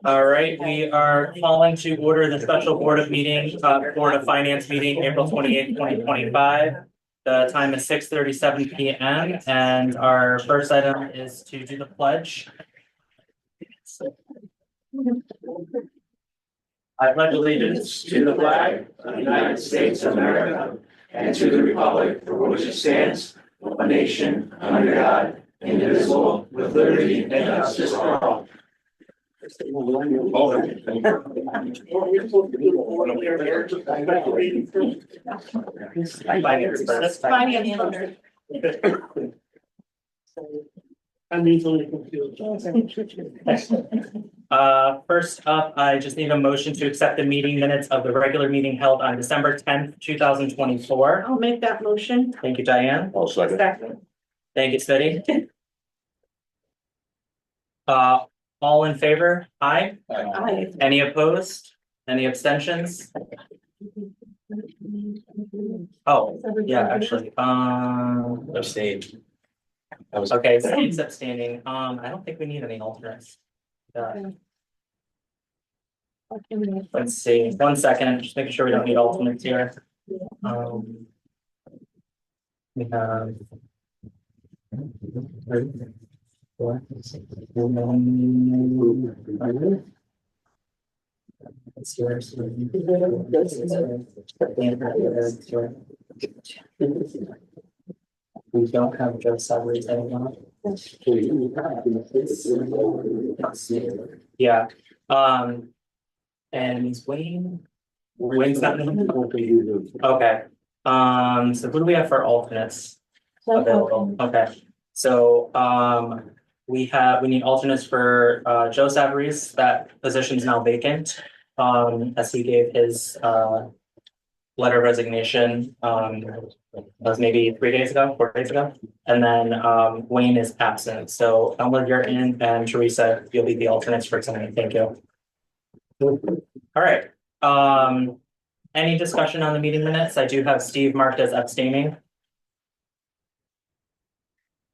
All right, we are calling to order the special Board of Finance meeting, April 28th, 2025. The time is 6:37 p.m. and our first item is to do the pledge. I pledge allegiance to the flag of the United States of America and to the republic for which it stands, one nation, under God, indivisible, with liberty and justice for all. First up, I just need a motion to accept the meeting minutes of the regular meeting held on December 10th, 2024. I'll make that motion. Thank you, Diane. I'll second. Thank you, Smitty. All in favor? Aye. Aye. Any opposed? Any abstentions? Oh, yeah, actually, Abstain. okay, Steve's abstaining. I don't think we need any alternates. Let's see, 1 second, just making sure we don't need alternates here. We have. We don't have Joe salaries anymore. Yeah, and is Wayne's not in the. Okay, so who do we have for alternates available? Okay, so, we need alternates for, Joe Savarese. That position is now vacant. As he gave his, letter of resignation, that was maybe 4 days ago. And then, Wayne is absent. So Elmer, you're in, and Teresa, you'll be the alternates for tonight. Thank you. All right. Any discussion on the meeting minutes? I do have Steve marked as abstaining.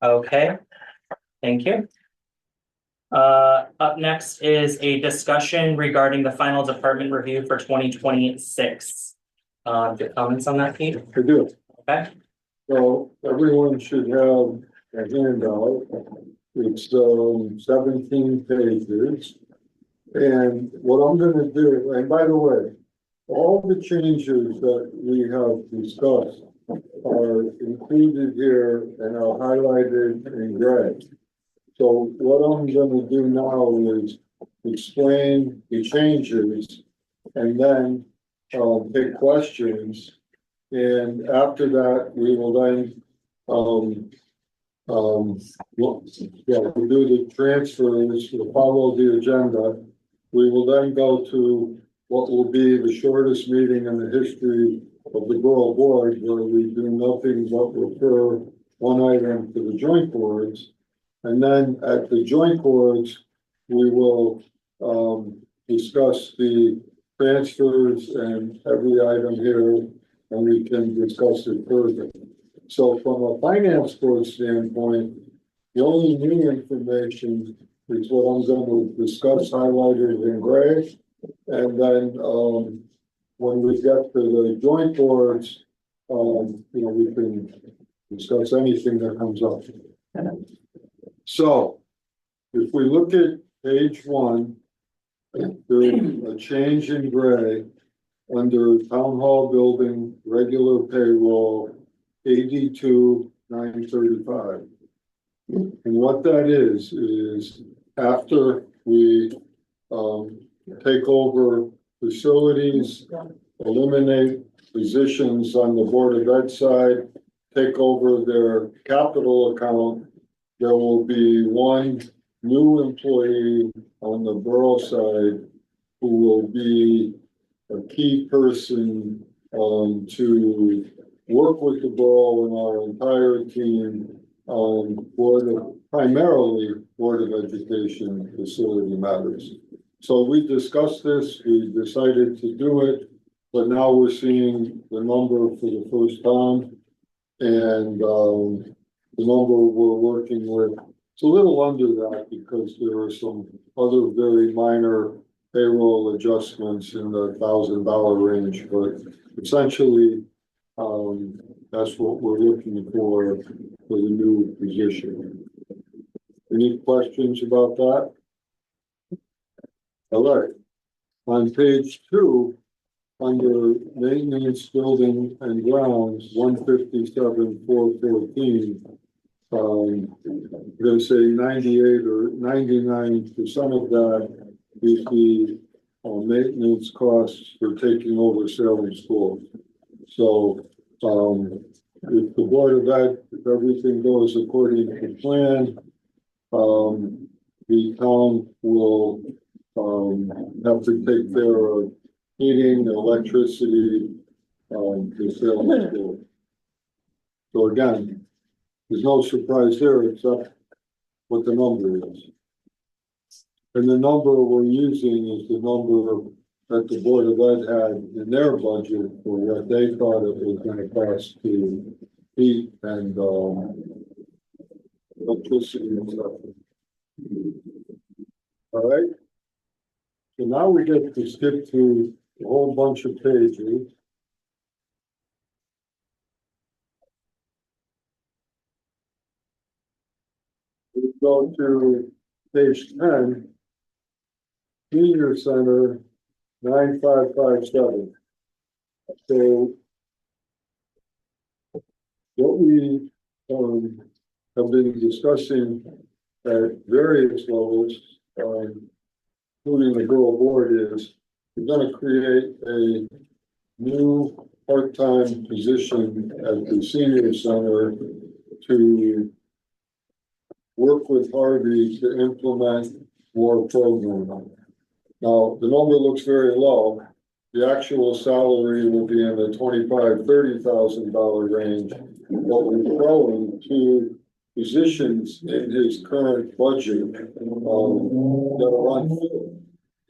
Okay, thank you. Up next is a discussion regarding the final department review for 2026. Do you have comments on that, Pete? I do. Okay. So everyone should have a handout. It's 17 pages. And what I'm going to do, and by the way, all the changes that we have discussed are included here and are highlighted in gray. So what I'm going to do now is explain the changes and then take questions. And after that, we will then we'll do the transfers, we'll follow the agenda. We will then go to what will be the shortest meeting in the history of the borough board, where we do nothing but refer one item to the joint boards. And then at the joint boards, we will discuss the transfers and every item here, and we can discuss it further. So from a finance board standpoint, the only new information is what I'm going to discuss highlighted in gray. And then when we get to the joint boards, we can discuss anything that comes up. So if we look at page 1, there's a change in gray under town hall building, regular payroll, 82,935. And what that is after we take over facilities, eliminate positions on the Board of Ed side, take over their capital account, there will be one new employee on the borough side who will be a key person to work with the borough and our entire team primarily Board of Education facility matters. So we discussed this, we decided to do it, but now we're seeing the number for the first time. And the number we're working with, it's a little under that because there are some other very minor payroll adjustments in the $1,000 range, but essentially, that's what we're looking for the new position. Any questions about that? All right. On page 2, under maintenance, building and grounds, 157,414. I'm gonna say 98 or 99% of that is the maintenance costs for taking over Salem School. So, if the Board of Ed, if everything goes according to plan, the town will have to take care of heating, electricity, the Salem School. So again, there's no surprise there except what the number is. And the number we're using is the number that the Board of Ed had in their budget for what they thought it was gonna cost to heat and electricity and stuff. All right. So now we get to skip through a whole bunch of pages. We go to page 10, senior center, 9557. So what we have been discussing at various levels, including the Borough Board, is we're going to create a new part-time position at the senior center to work with Harvey to implement more programming. Now, the number looks very low. The actual salary will be in the $25,000–$30,000 range, but we're throwing 2 positions in his current budget that are unfilled.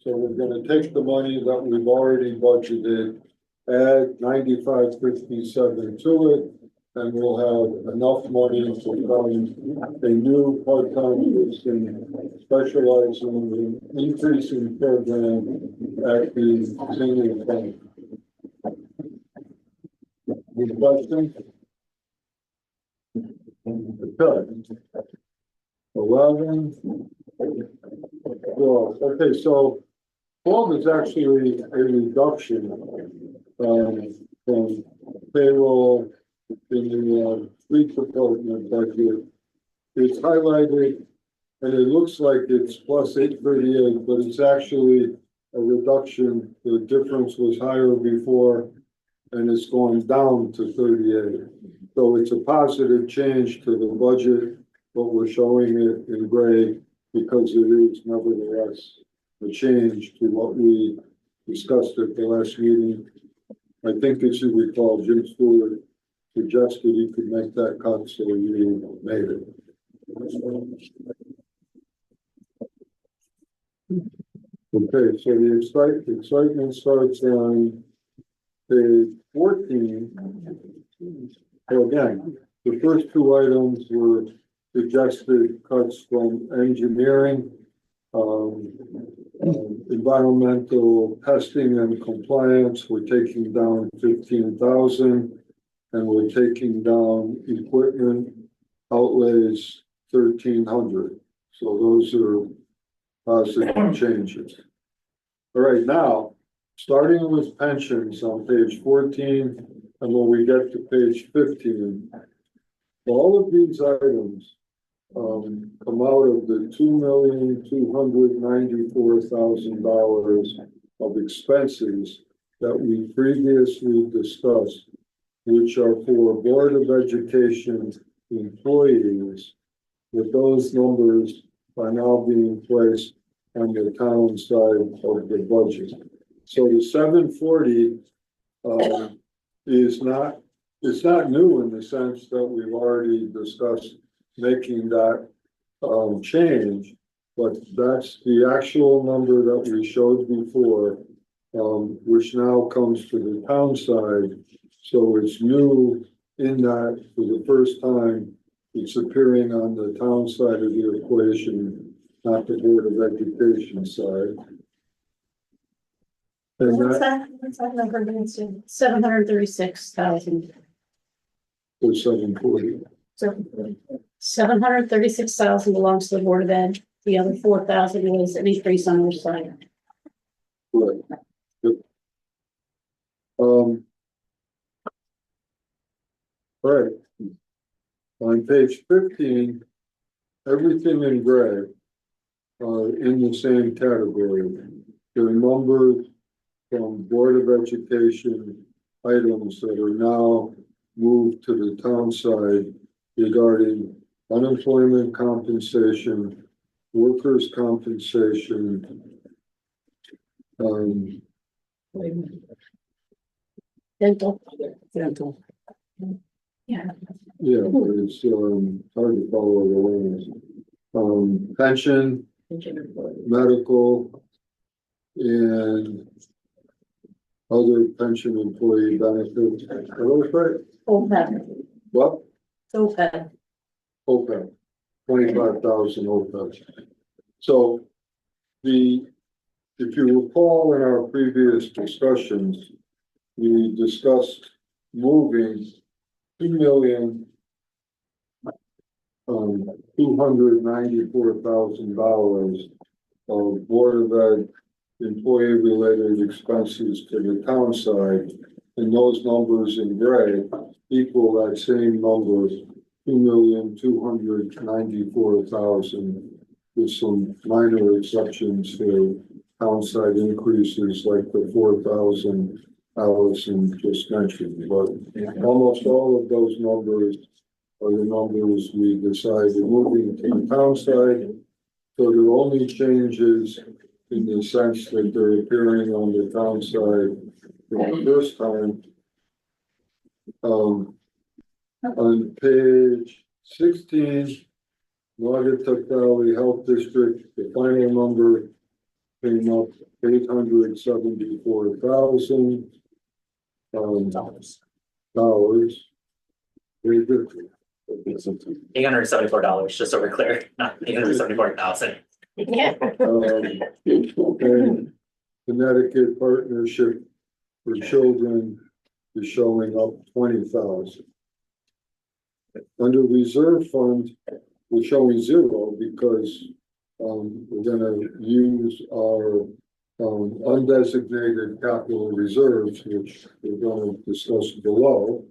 So we're going to take the money that we've already budgeted, add 9557 to it, and we'll have enough money to fund a new part-time person specializing in increasing program at the senior center. Any questions? Okay. 11. Well, okay, so 12 is actually a reduction from payroll in the fleet department budget. It's highlighted and it looks like it's plus 838, but it's actually a reduction. The difference was higher before and it's going down to 38. So it's a positive change to the budget, but we're showing it in gray because it is nevertheless a change to what we discussed at the last meeting. I think as you recall, Jim Stewart suggested you could make that cut, so you made it. Okay, so the excitement starts on page 14. So again, the first 2 items were suggested cuts from engineering, environmental testing and compliance. We're taking down 15,000. And we're taking down equipment outlays 1,300. So those are positive changes. All right, now, starting with pensions on page 14, and when we get to page 15, all of these items come out of the $2,294,000 of expenses that we previously discussed, which are for Board of Education employees, with those numbers are now being placed on the town side of the budget. So the 740 is not, it's not new in the sense that we've already discussed making that change, but that's the actual number that we showed before, which now comes to the town side. So it's new in that for the first time, It's appearing on the town side of the equation, not the Board of Education side. And What's that number against you? 736,000. was 740. So 736,000 belongs to the Board of Ed. The other 4,000 was an increase on their side. Right. Yep. All right. On page 15, everything in gray are in the same category. They're numbered from Board of Education items that are now moved to the town side regarding unemployment compensation, workers' compensation, Dental. yeah, it's hard to follow the lines. Pension, medical, and other pension employee benefits. Are those right? OPEB. What? OPEB. OPEB, 25,000 OPEB. So if you recall in our previous discussions, we discussed moving $2,294,000 of Board of Ed employee-related expenses to the town side, and those numbers in gray equal that same number, $2,294,000, with some minor exceptions for town side increases like the 4,000 Allison just mentioned, but almost all of those numbers are the numbers we decided moving to the town side. So there are only changes in the sense that they're appearing on the town side for the first time. On page 16, Naugatuck Valley Health District, the final number came up $874,000 dollars. Very good. $874, just so we're clear, not $874,000. Yeah. And Connecticut Partnership for Children is showing up 20,000. Under reserve fund, we're showing zero because we're gonna use our undesignated capital reserves, which we're gonna discuss below.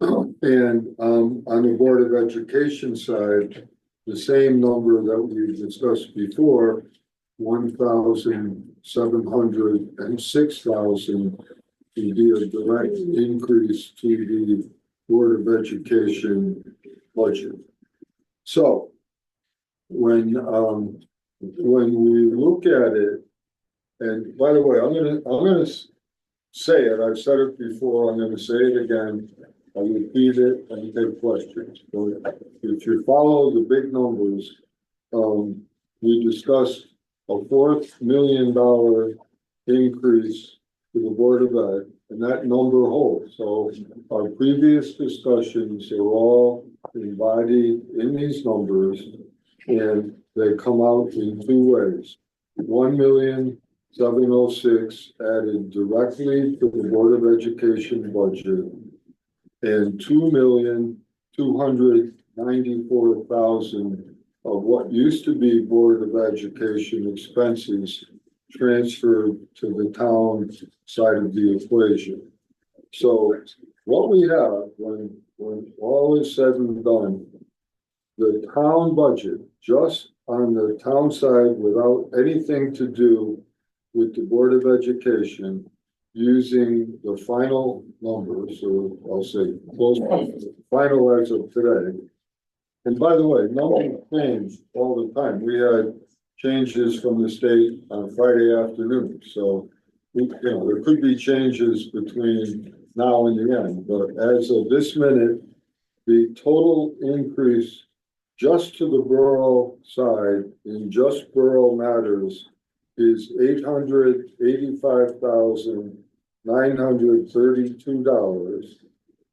And on the Board of Education side, the same number that we discussed before, 1,706,000 would be a direct increase to the Board of Education budget. So when we look at it, and by the way, I'm gonna say it. I've said it before. I'm gonna say it again. I'll repeat it and take questions. But if you follow the big numbers, we discussed a $4 million increase to the Board of Ed, and that number holds. So our previous discussions are all embodied in these numbers, and they come out in two ways. 1,706,000 added directly to the Board of Education budget, and 2,294,000 of what used to be Board of Education expenses transferred to the town side of the equation. So what we have when all is said and done, the town budget, just on the town side without anything to do with the Board of Education, using the final numbers, or I'll say close final as of today. And by the way, numbers change all the time. We had changes from the state on Friday afternoon, so there could be changes between now and the end. But as of this minute, the total increase just to the borough side in just borough matters is $885,932.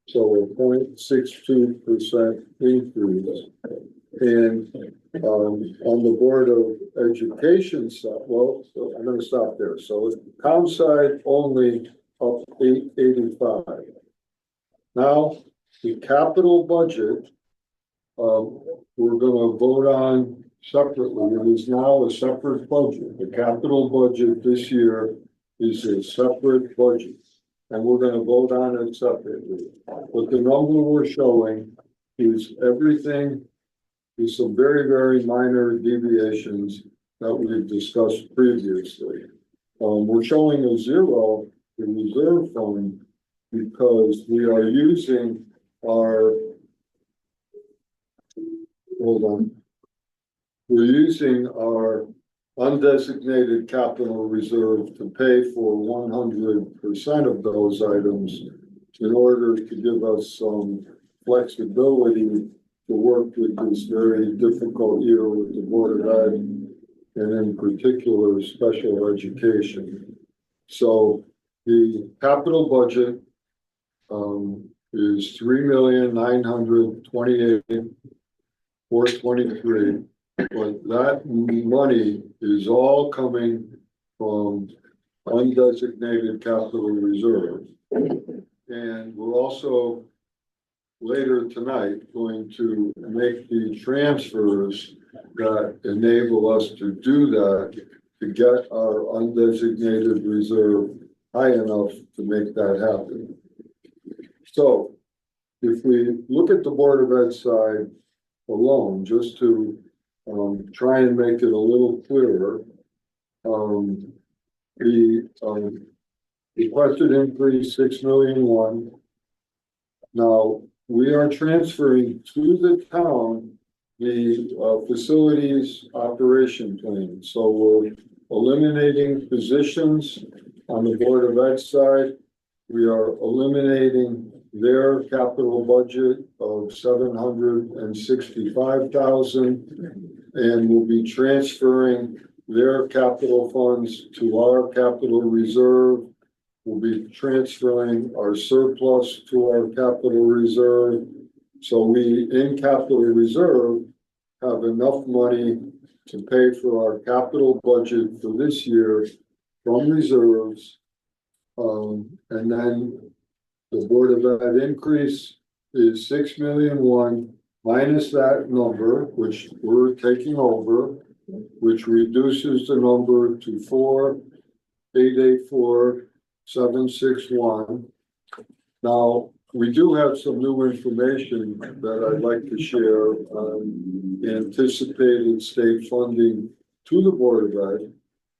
So a 0.62% increase. And on the Board of Education side, well, so I'm gonna stop there. So town side only up 885. Now, the capital budget, we're gonna vote on separately. It is now a separate budget. The capital budget this year is a separate budget. And we're gonna vote on it separately. But the number we're showing is everything, is some very, very minor deviations that we've discussed previously. We're showing a zero in reserve fund because we are using our, hold on. We're using our undesignated capital reserve to pay for 100% of those items in order to give us some flexibility to work with this very difficult year with the Board of Ed and in particular special education. So the capital budget is $3,928,423. But that money is all coming from undesignated capital reserve. And we're also later tonight going to make the transfers that enable us to do that, to get our undesignated reserve high enough to make that happen. So if we look at the Board of Ed side alone, just to try and make it a little clearer. The requested increase 6,000,001. Now, we are transferring to the town the facilities operation plan. So we're eliminating positions on the Board of Ed side. We are eliminating their capital budget of $765,000. And we'll be transferring their capital funds to our capital reserve. We'll be transferring our surplus to our capital reserve. So we, in capital reserve, have enough money to pay for our capital budget for this year from reserves. And then the Board of Ed increase is 6,000,001 minus that number, which we're taking over, which reduces the number to 4,884,761. Now, we do have some new information that I'd like to share on anticipated state funding to the Board of Ed.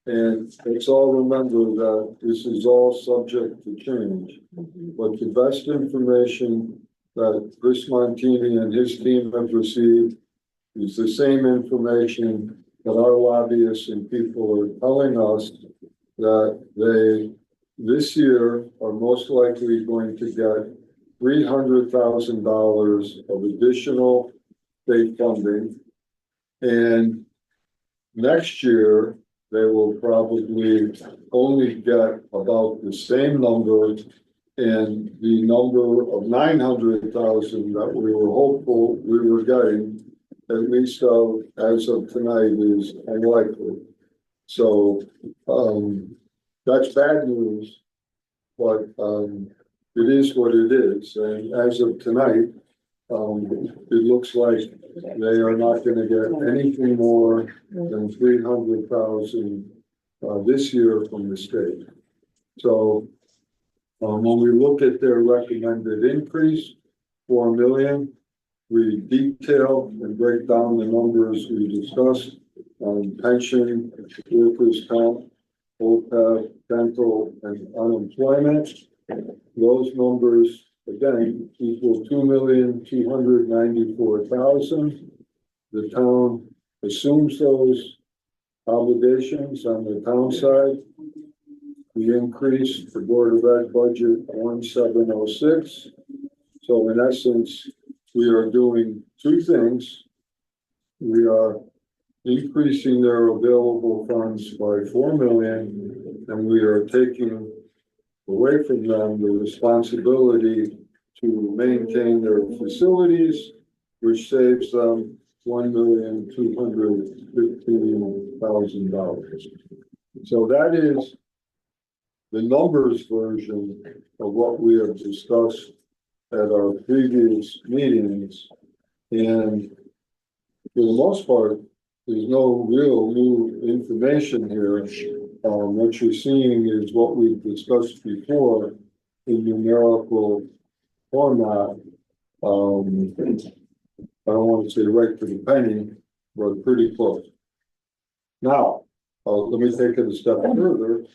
And let's all remember that this is all subject to change. But the best information that Chris Montini and his team have received is the same information that our lobbyists and people are telling us that they, this year, are most likely going to get $300,000 of additional state funding. And next year, they will probably only get about the same number, and the number of 900,000 that we were hopeful we were getting, at least as of tonight, is unlikely. So that's bad news, but it is what it is. And as of tonight, it looks like they are not going to get anything more than 300,000 this year from the state. So when we look at their recommended increase, 4 million, we detail and break down the numbers we discussed on pension, workers' comp, OPEB, dental, and unemployment. Those numbers again equal 2,294,000. The town assumes those obligations on the town side. We increased the Board of Ed budget 1706. So in essence, we are doing two things. We are increasing their available funds by 4 million, and we are taking away from them the responsibility to maintain their facilities, which saves them $1,215,000. So that is the numbers version of what we have discussed at our previous meetings. And for the most part, there's no real new information here. What you're seeing is what we've discussed before in numerical format. I don't want to say right to the penny, but pretty close. Now, let me take it a step further.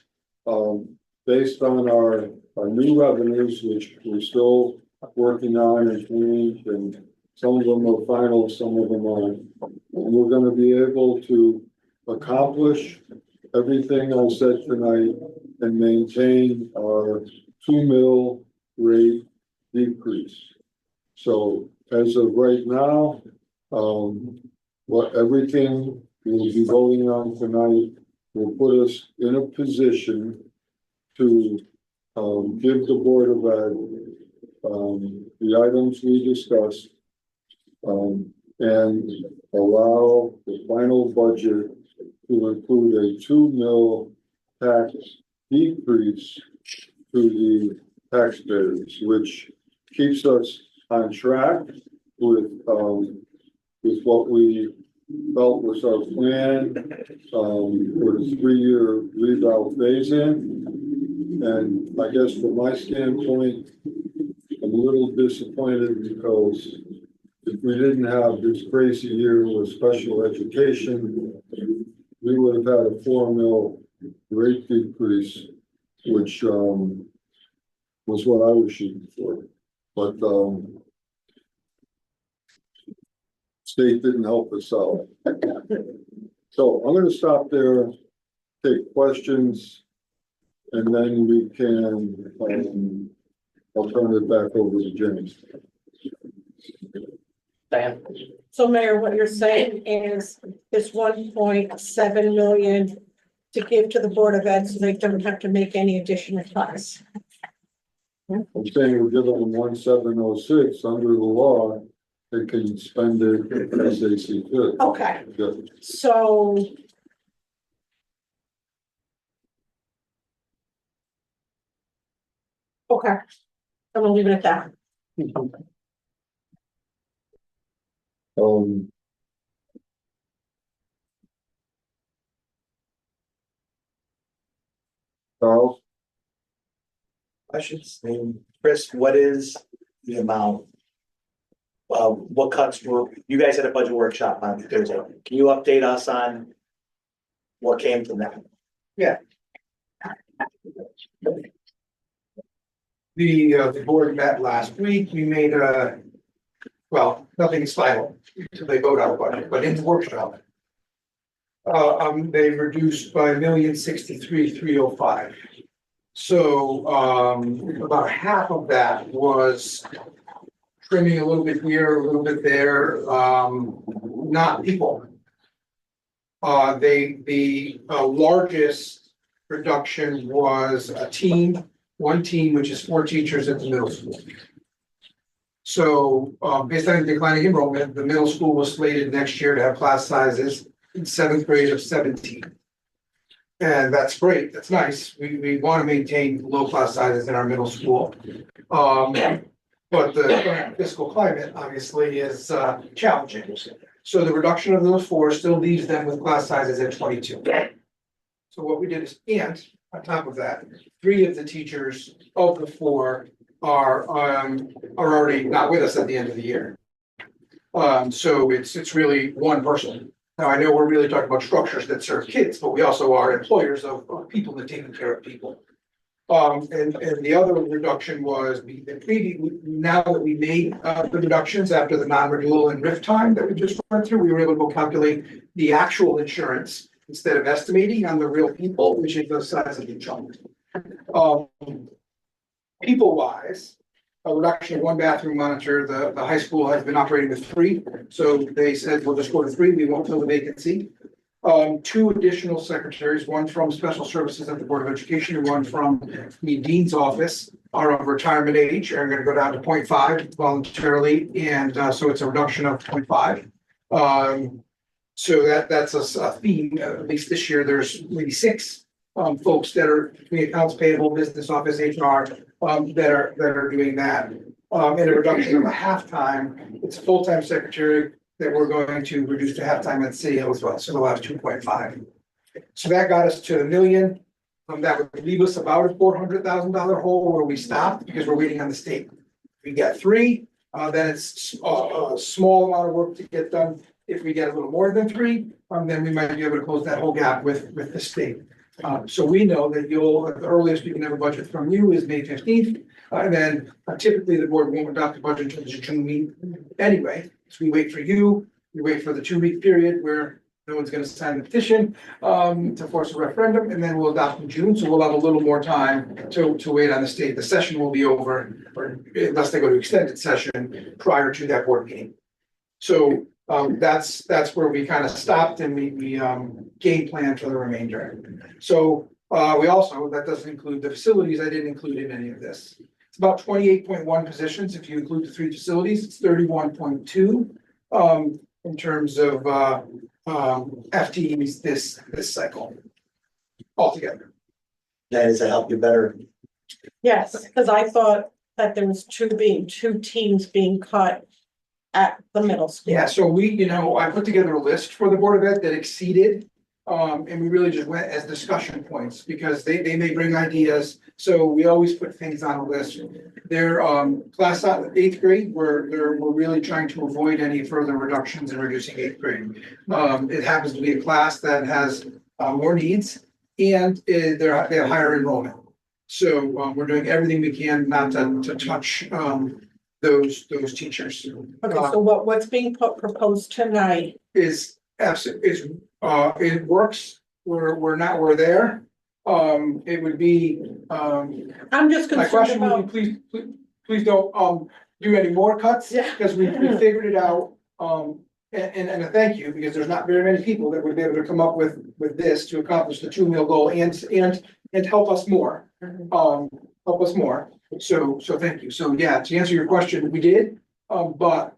Based on our new revenues, which we're still working on and change, and some of them are final, some of them aren't. And we're gonna be able to accomplish everything I said tonight and maintain our 2 mil rate decrease. So as of right now, everything we'll be voting on tonight will put us in a position to give the Board of Ed the items we discussed and allow the final budget to include a 2 mil tax decrease to the taxpayers, which keeps us on track with what we felt was our plan for the 3-year reval phase-in. And I guess from my standpoint, I'm a little disappointed because if we didn't have this crazy year with special education, we would have had a 4 mil rate decrease, which was what I was shooting for. But state didn't help us out. So I'm going to stop there, take questions, and then we can, I'll turn it back over to James. Diane? So Mayor, what you're saying is this 1.7 million to give to the Board of Ed so they don't have to make any additional cuts. I'm saying we're giving them 1706 under the law. They can spend it as they see fit. Okay, Yeah. so. Okay, I'm gonna leave it at that. Charles? I should say, Chris, what is the amount? What cuts were, you guys had a budget workshop on Thursday. Can you update us on what came from that? The board met last week. We made well, nothing is final until they vote on the budget, but in the workshop. They reduced by $1,063,305. So, about half of that was trimming a little bit here, a little bit there, not people. The largest reduction was one team, which is 4 teachers at the middle school. So, based on declining enrollment, the middle school was slated next year to have class sizes in 7th grade of 17. And that's great, that's nice. We want to maintain low class sizes in our middle school. But the current fiscal climate obviously is challenging. So the reduction of those 4 still leaves them with class sizes at 22. So what we did is, and on top of that, 3 of the teachers of the 4 are already not with us at the end of the year. So it's really one person. Now, I know we're really talking about structures that serve kids, but we also are employers of people that take care of people. And the other reduction was now that we made the reductions after the non-renewal and RIF time that we just went through, we were able to go calculate the actual insurance instead of estimating on the real people, which is the size of the chunk. People wise, a reduction of 1 bathroom monitor, the high school has been operating with 3. So they said, we'll just go to 3, we won't fill the vacancy. 2 additional secretaries, one from special services at the Board of Education and one from the dean's office. are of retirement age are gonna go down to 0.5 voluntarily, and so it's a reduction of 0.5. So that's a theme, at least this year, there's maybe 6 folks that are between accounts payable, business office, HR, that are doing that. And a reduction of a half-time, it's a full-time secretary that we're going to reduce to halftime at City Hill as well, so we'll have 2.5. So that got us to 1 million. That would leave us about a $400,000 hole where we stopped because we're waiting on the state. We get 3, then it's a small amount of work to get done. If we get a little more than 3, then we might be able to close that whole gap with the state. So we know that the earliest we can have a budget from you is May 15th. And then typically the board won't adopt the budget until the June meeting anyway. So we wait for you, we wait for the 2-week period where no one's gonna sign the petition to force a referendum, and then we'll adopt in June. So we'll have a little more time to wait on the state. The session will be over, or unless they go to extended session prior to that board meeting. So that's where we kind of stopped, and we game plan for the remainder. So we also, that doesn't include the facilities. I didn't include in any of this. It's about 28.1 positions. If you include the 3 facilities, it's 31.2 in terms of FTEs this cycle altogether. That is to help you better. Yes, because I thought that there was 2 teams being cut at the middle school. Yeah, so I put together a list for the Board of Ed that exceeded, and we really just went as discussion points because they may bring ideas. So we always put things on a list. Their class 8th grade, we're really trying to avoid any further reductions in reducing 8th grade. It happens to be a class that has more needs, and they have higher enrollment. So we're doing everything we can not to touch those teachers. Okay, so what's being proposed tonight? Is absolutely, it works, we're there. It would be, I'm just my concerned question would about, be, please don't, do any more cuts. Yeah. Because we figured it out, and a thank you, because there's not very many people that would be able to come up with this to accomplish the 2 meal goal and help us more. Help us more. So thank you. So yeah, to answer your question, we did, but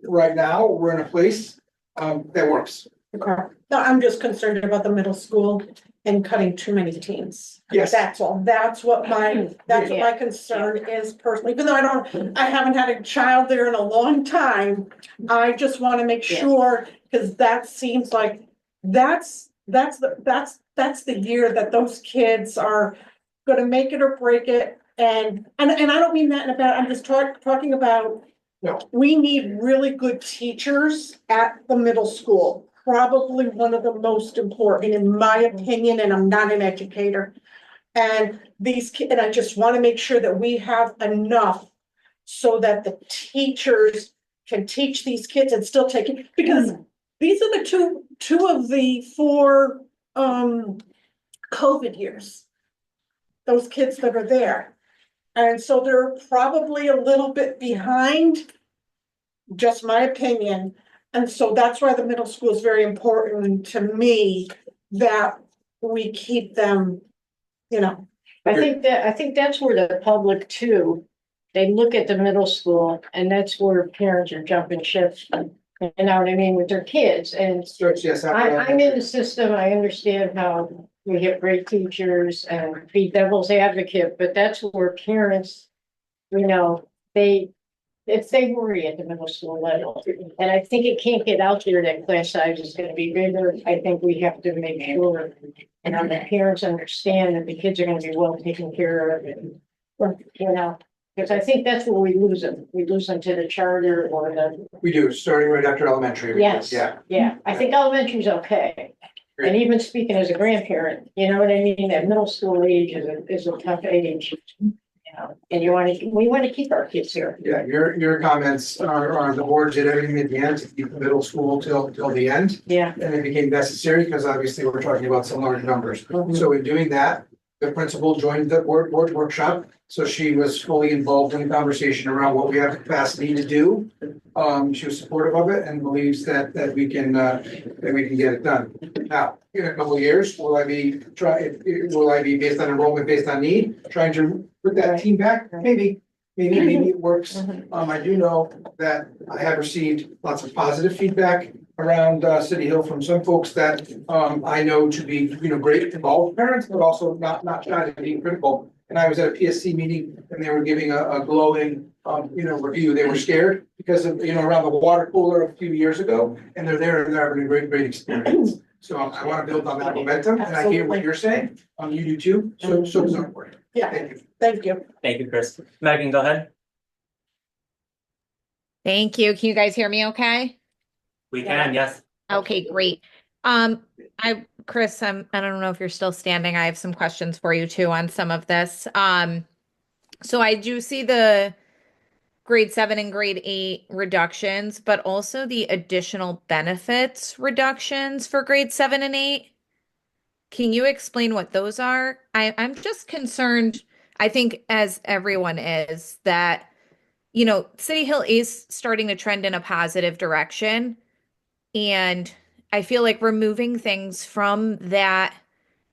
right now, we're in a place that works. okay. No, I'm just concerned about the middle school and cutting too many teams. Yes. That's all. That's what my concern is personally, even though I haven't had a child there in a long time. I just want to make sure, because that seems like that's the year that those kids are gonna make it or break it. And I don't mean that in a bad, I'm just talking about. No. We need really good teachers at the middle school, probably one of the most important, in my opinion, and I'm not an educator. And and I just want to make sure that we have enough so that the teachers can teach these kids and still take it, because these are the two of the 4 COVID years. Those kids that are there. And so they're probably a little bit behind, just my opinion. And so that's why the middle school is very important to me, that we keep them, I think that's where the public too, they look at the middle school and that's where parents are jumping ships. You know what I mean, with their kids, and Starts, yes. I'm in the system, I understand how we have great teachers and be devil's advocate, but that's where parents, if they worry at the middle school level. And I think it can't get out there that class size is gonna be bigger. I think we have to make sure that parents understand that the kids are gonna be well taken care of, and, because I think that's where we lose them. We lose them to the charter or the. We do, starting right after elementary. Yes. Yeah. I think elementary's okay. And even speaking as a grandparent, you know what I mean? That middle school age is a tough age. And we want to keep our kids here. Yeah, your comments are the board did everything at the end to keep the middle school till the end. Yeah. And it became necessary because obviously we're talking about some large numbers. So in doing that, the principal joined the board workshop, so she was fully involved in the conversation around what we have capacity to do. She was supportive of it and believes that we can get it done. Now, in a couple of years, will I be based on enrollment, based on need, trying to put that team back? Maybe it works. I do know that I have received lots of positive feedback around City Hill from some folks that I know to be, great involved parents, but also not shy to being critical. And I was at a PSC meeting and they were giving a glowing review. They were scared because of, around the water cooler a few years ago, and they're there and they're having a great experience. So I want to build on that momentum, and I hear what you're saying. You do too. So does our board. Yeah, Thank you. thank you. Thank you, Chris. Megan, go ahead. Thank you. Can you guys hear me okay? We can, yes. Okay, great. Chris, I don't know if you're still standing. I have some questions for you too on some of this. So I do see the grade 7 and grade 8 reductions, but also the additional benefits reductions for grade 7 and 8. Can you explain what those are? I'm just concerned, I think as everyone is, that, City Hill is starting to trend in a positive direction. And I feel like removing things from that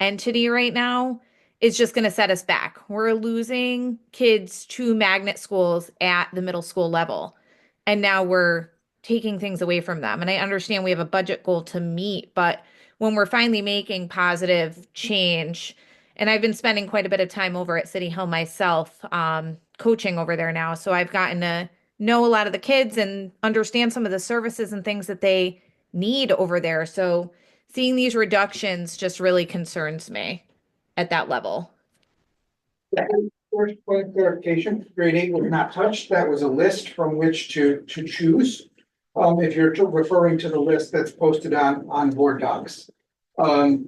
entity right now is just going to set us back. We're losing kids to magnet schools at the middle school level. And now we're taking things away from them. And I understand we have a budget goal to meet, but when we're finally making positive change, and I've been spending quite a bit of time over at City Hill myself, coaching over there now. So I've gotten to know a lot of the kids and understand some of the services and things that they need over there. So seeing these reductions just really concerns me at that level. First point of clarification, grade 8 was not touched. That was a list from which to choose. If you're referring to the list that's posted on board docs. I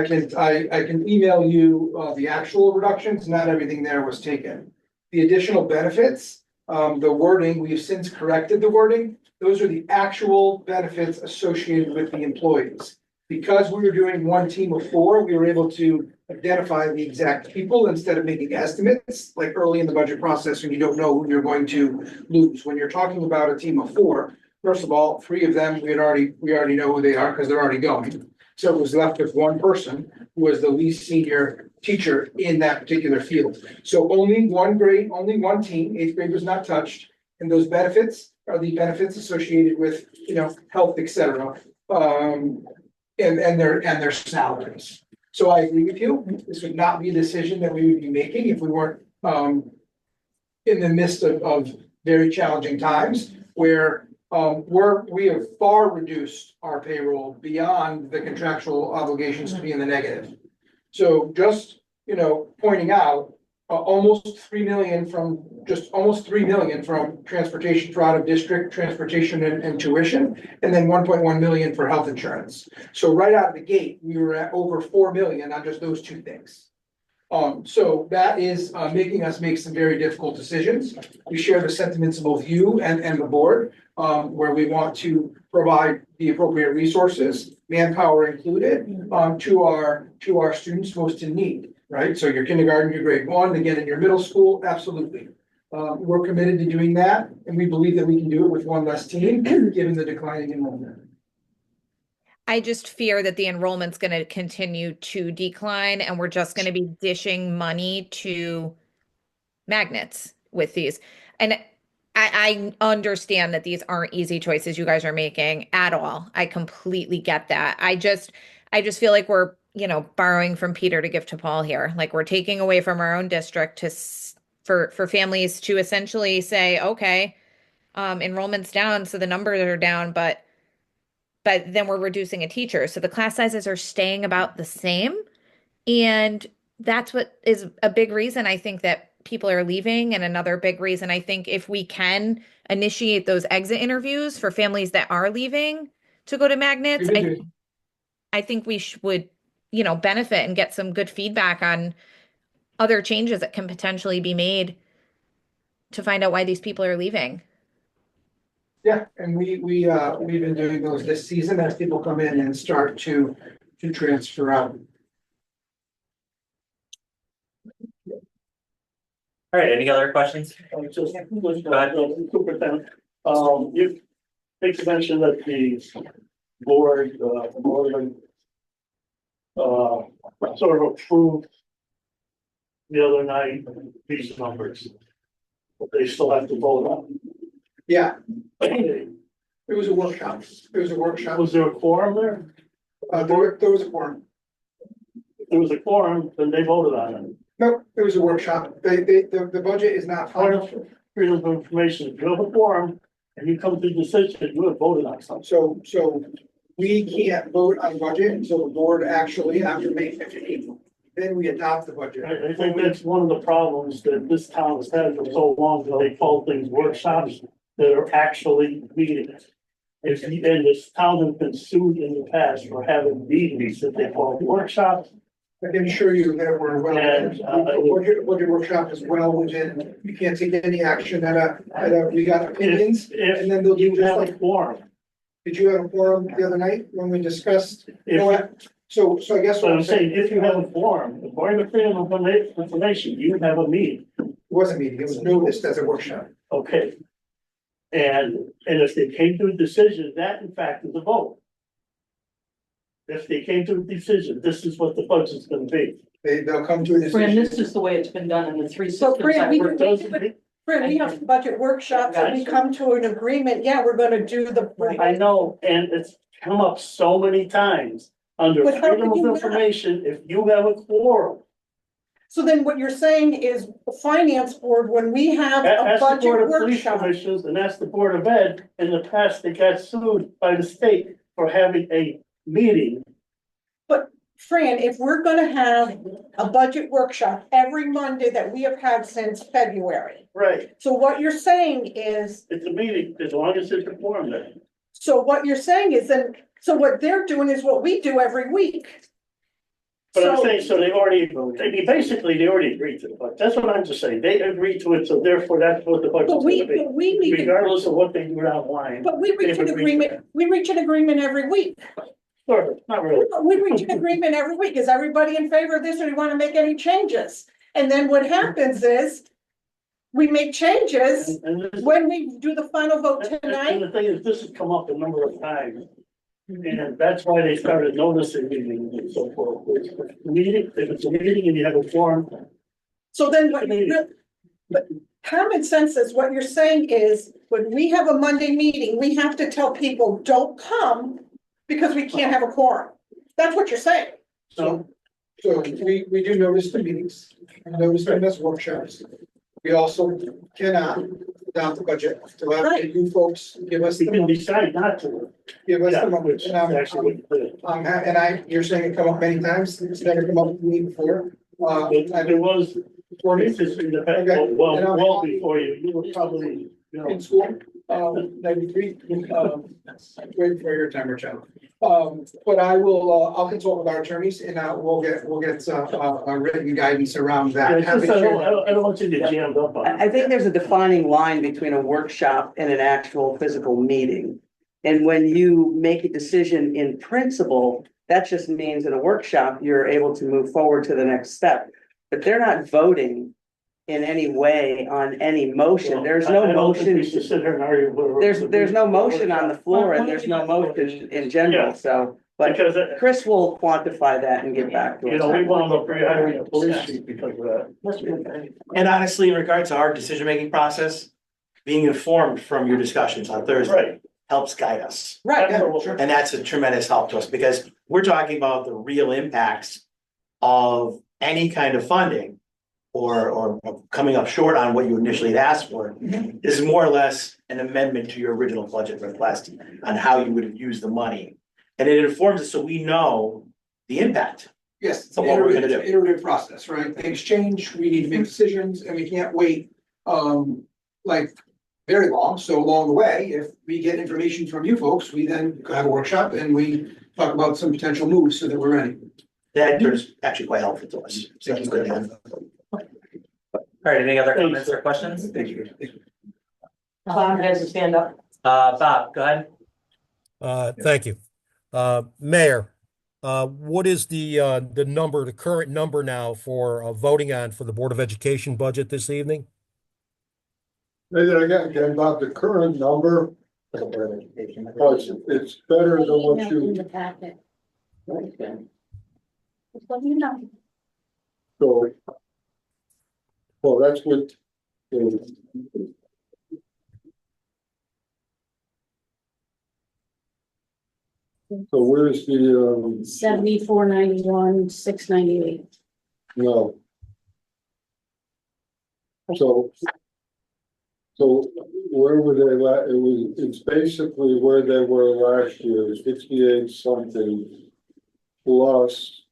can email you the actual reductions. Not everything there was taken. The additional benefits, the wording, we've since corrected the wording. Those are the actual benefits associated with the employees. Because we were doing one team of 4, we were able to identify the exact people instead of making estimates, like early in the budget process when you don't know who you're going to lose. When you're talking about a team of 4, first of all, 3 of them, we already know who they are because they're already going. So it was left with one person who was the least senior teacher in that particular field. So only one grade, only one team, 8th grade was not touched. And those benefits are the benefits associated with, health, et cetera. And their salaries. So I agree with you. This would not be a decision that we would be making if we weren't in the midst of very challenging times where we have far reduced our payroll beyond the contractual obligations to be in the negative. So just, pointing out almost 3 million from transportation for out of district transportation and tuition, and then 1.1 million for health insurance. So right out of the gate, we were at over 4 million on just those 2 things. So that is making us make some very difficult decisions. We share the sentiments of both you and the board, where we want to provide the appropriate resources, manpower included, to our students most in need. Right, so your kindergarten, your grade 1, again in your middle school, absolutely. We're committed to doing that, and we believe that we can do it with one less team, given the declining enrollment. I just fear that the enrollment's going to continue to decline, and we're just going to be dishing money to magnets with these. And I understand that these aren't easy choices you guys are making at all. I completely get that. I just feel like we're borrowing from Peter to give to Paul here. Like we're taking away from our own district for families to essentially say, okay, enrollment's down, so the numbers are down, but then we're reducing a teacher. So the class sizes are staying about the same. And that's what is a big reason I think that people are leaving. And another big reason I think if we can initiate those exit interviews for families that are leaving to go to magnets, I think we would benefit and get some good feedback on other changes that can potentially be made to find out why these people are leaving. Yeah, and we've been doing those this season as people come in and start to transfer out. All right, any other questions? Just, Go ahead. Superintendent, you mentioned that the board, sort of approved the other night, these numbers. But they still have to vote on. Yeah, it. it was a workshop. It was a workshop. Was there a quorum there? There was a quorum. If there was a quorum, then they voted on it. No, it was a workshop. The budget is not Part final. of freedom of information, if you have a quorum and you come to a decision, you have voted on something. So we can't vote on budget until the board actually, after May 15th. Then we adopt the budget. I think that's one of the problems that this town has had for so long, that they call things workshops that are actually meetings. And this town has been sued in the past for having meetings that they call workshops. I can assure you that we're well, And, budget workshop is well within, you can't take any action we got opinions. And then they'll do You just have a like, quorum. did you have a forum the other night when we discussed? You know If, what? So I guess so what I'm I'm saying, saying, if you have a quorum, according to freedom of information, you have a meeting, it was a meeting, it was noticed as a workshop. okay? And if they came to a decision, that in fact is a vote. If they came to a decision, this is what the budget's gonna be. They'll come to a Fran, decision. this is the way it's been done in the three So, systems. Fran, I've we worked can- with. Fran, we have budget workshops and we come to an agreement, yeah, we're gonna do the. I know, and it's come up so many times under But how freedom can of you not? information, if you have a quorum. So then what you're saying is the finance board, when we have a That's the budget Board of Police workshop. Commissioners, and that's the Board of Ed, in the past, they got sued by the state for having a meeting. Fran, if we're gonna have a budget workshop every Monday that we have had since February. Right, So what you're saying is, it's a meeting, as long as it's a quorum there. so what you're saying is then, so what they're doing is what we do every week. But I'm So- saying, so they already agreed to it, but that's what I'm just saying, they agreed to it, so therefore that's what the budget's But we, gonna be. but we need to, Regardless of what they do online, but we reach an agreement, we reach an agreement every week. sort of, not really. We reach an agreement every week. Is everybody in favor of this or do you want to make any changes? And then what happens is we make changes And this- when we do the final vote and tonight. the thing is, this has come up a number of times. And that's why they started noticing meetings and so forth. If it's a meeting and you have a forum, So then what you really, but common sense is what you're saying is when we have a Monday meeting, we have to tell people, don't come because we can't have a quorum. That's what you're saying. so So we do notice the meetings, notice them as workshops. We also cannot adopt the budget till after Right. you folks give us you the can money, decide not to. give us Yeah, the money. which is And I'm- actually what you did. you're saying it come up many times, it's never come up with me before. But there was, For me, this is in the past, Okay. well, And I'm well happy. before you were probably, you know. in school, 93, wait for your timer, child. But I'll consult with our attorneys and we'll get a written guidance around Yeah, that. it's just, I don't want you to get jammed up on it. I think there's a defining line between a workshop and an actual physical meeting. And when you make a decision in principle, that just means in a workshop, you're able to move forward to the next step. But they're not voting in any way on any motion. There's I no don't think we motion. should sit here and argue whether- There's no motion on the floor and there's no motion in general, so. But Because, Chris will quantify that and get back to us. you know, we wound up rehiring a police chief because of that. And honestly, in regards to our decision-making process, being informed from your discussions on Thursday Right. helps guide us. Right. Absolutely. And that's a tremendous help to us because we're talking about the real impacts of any kind of funding or coming up short on what you initially had asked for. This is more or less an amendment to your original budget request on how you would have used the money. And it informs us so we know the impact. Yes, it's So an what we're gonna iterative process, right? Things change, we need to make decisions and we can't wait, like very long. So along the way, if we get information from you folks, we then have a workshop and we talk about some potential moves so that we're ready. That is actually quite helpful to us. So that's good. All right, any other comments or questions? Thank you. Bob has his hand up. Bob, go ahead. Thank you. Mayor, what is the number, the current number now for voting on for the Board of Education budget this evening? And then again, about the current number, it's better than what In you, the packet. so. Well, that's what. So where's the, 7491, 698. no. So. So where were they it's basically where they were last year, 68 something plus.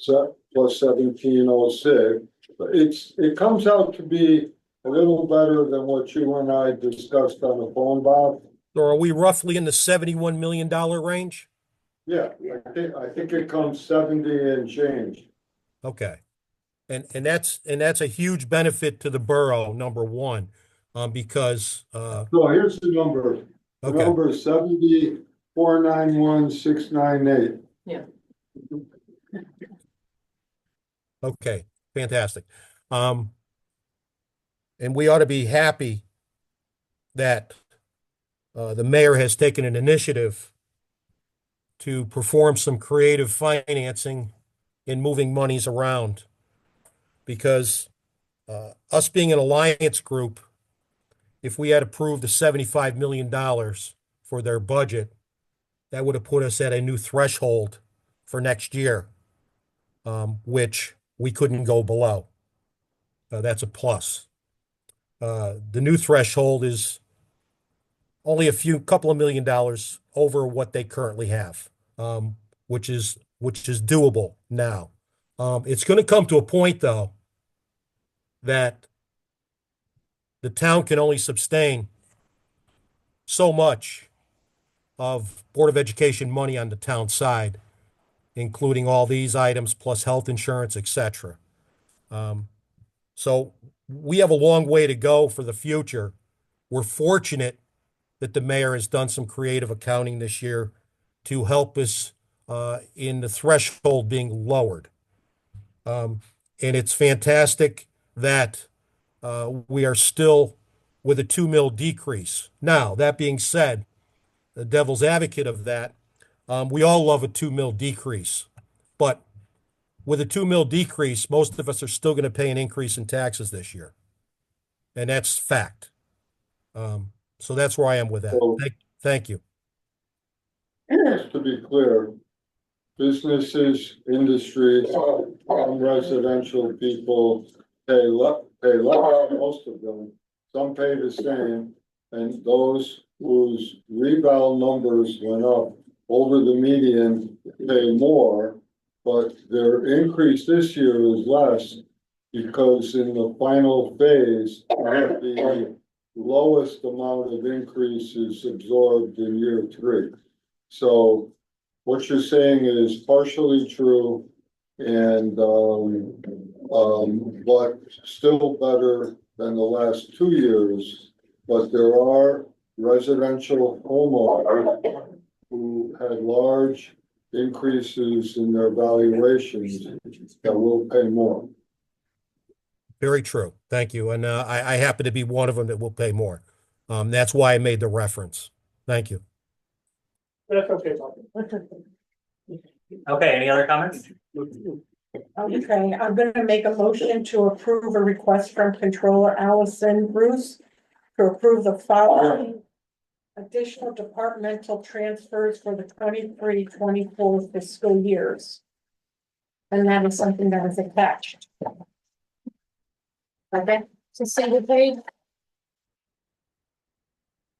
Plus 1706, it comes out to be a little better than what you and I discussed on the phone, Bob. Or are we roughly in the $71 million range? Yeah, I think it comes 70 and change. Okay. And that's a huge benefit to the borough, number one, because, So here's the number. The okay, number is 7491,698. okay, fantastic. And we ought to be happy that the mayor has taken an initiative to perform some creative financing in moving monies around. Because us being an alliance group, if we had approved the $75 million for their budget, that would have put us at a new threshold for next year, which we couldn't go below. That's a plus. The new threshold is only couple of $1 million over what they currently have, which is doable now. It's going to come to a point, though, that the town can only sustain so much of Board of Education money on the town side, including all these items plus health insurance, etc. So we have a long way to go for the future. We're fortunate that the mayor has done some creative accounting this year to help us in the threshold being lowered. And it's fantastic that we are still with a 2 mil decrease. Now, that being said, the devil's advocate of that, we all love a 2 mil decrease, but with a 2 mil decrease, most of us are still going to pay an increase in taxes this year. And that's fact. So that's where I am with that. So- Thank you. Just to be clear, businesses, industry, residential people pay less, most of them. Some pay the same, and those whose rebound numbers went up over the median pay more, but their increase this year is less because in the final phase, the lowest amount of increase is absorbed in year 3. So what you're saying is partially true and, but still better than the last 2 years. But there are residential homeowners who had large increases in their valuations that will pay more. Very true. Thank you. And I happen to be one of them that will pay more. That's why I made the reference. Thank you. That's okay, Bob. Okay, any other comments? Okay, I'm gonna make a motion to approve a request from Controller Allison Bruce to approve the following additional departmental transfers for the 23-24 fiscal years. And that is something that is attached. Okay, so single page.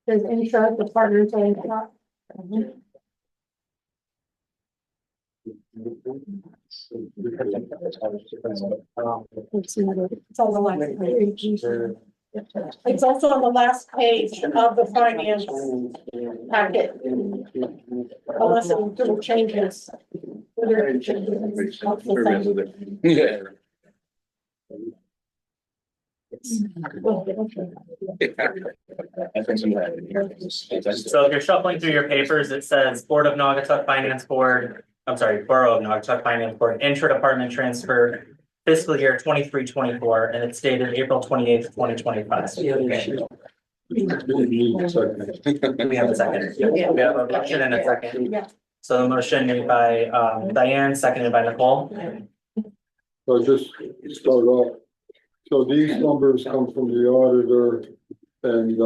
There's intro, departmental income. It's on the last page. It's also on the last page of the finance packet. Unless it little changes. So if you're shuffling through your papers, it says Board of Naugatuck Finance Board, I'm sorry, Borough of Naugatuck Finance Board, intra-department transfer fiscal year 23-24, and it's dated April 28th, 2025. We need a second. We have a second. We have a motion and a second. Yeah. So the motion made by Diane, seconded by Nicole. So just start off. So these numbers come from the auditor and they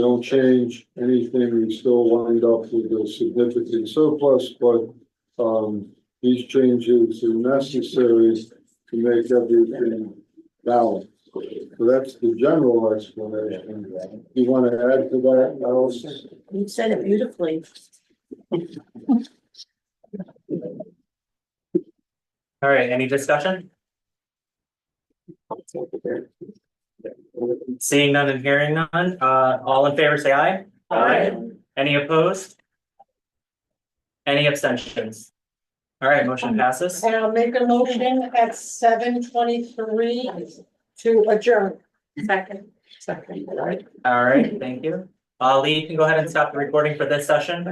don't change anything. We still wind up with a significant surplus, but these changes are necessary to make everything balanced. So that's the general explanation. You want to add to that, Alice? You said it beautifully. All right, any discussion? Seeing none and hearing none, all in favor say aye. Aye. Any opposed? Any abstentions? All right, motion passes. And I'll make a motion at 7:23 to adjourn. Second. All right, thank you. Lee, you can go ahead and stop the recording for this session.